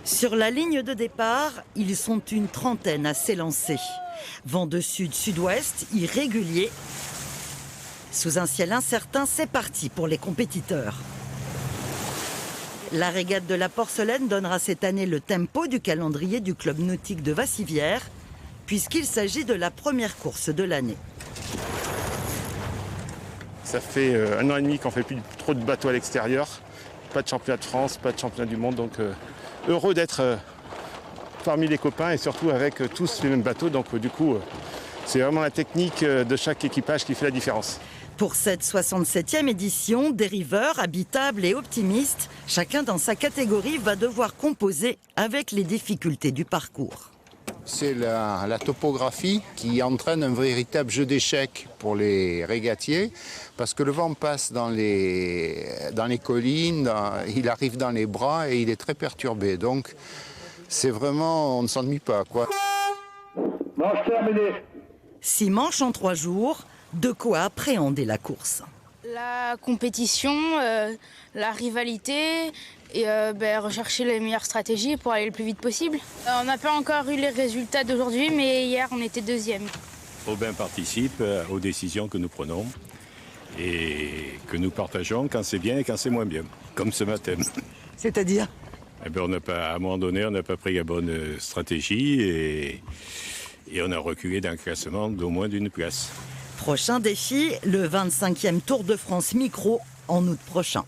Sur la ligne de départ, ils sont une trentaine à s'élancer. Vent de sud-sud-ouest, irrégulier. Sous un ciel incertain, c'est parti pour les compétiteurs. La régate de la Porcelaine donnera cette année le tempo du calendrier du club nautique de Vassivière, puisqu'il s'agit de la première course de l'année. Ça fait 1 an et demi qu'on ne fait plus trop de bateaux à l'extérieur. Pas de championnat de France, pas de championnat du monde. Donc heureux d'être parmi les copains et surtout avec tous les mêmes bateaux. Donc du coup, c'est vraiment la technique de chaque équipage qui fait la différence. Pour cette 67e édition, dériveurs, habitables et optimistes, chacun dans sa catégorie va devoir composer avec les difficultés du parcours. C'est la topographie qui entraîne un véritable jeu d'échecs pour les régatiers parce que le vent passe dans les collines, il arrive dans les bras et il est très perturbé. Donc c'est vraiment, on ne s'ennuie pas, quoi. Manche terminée. 6 manches en 3 jours, de quoi appréhender la course. La compétition, la rivalité et rechercher les meilleures stratégies pour aller le plus vite possible. On n'a pas encore eu les résultats d'aujourd'hui, mais hier on était 2e. Aubin participe aux décisions que nous prenons et que nous partageons quand c'est bien et quand c'est moins bien, comme ce matin. C'est-à-dire ? À un moment donné, on n'a pas pris la bonne stratégie et on a reculé dans le classement d'au moins d'une place. Prochain défi, le 25e Tour de France micro en août prochain.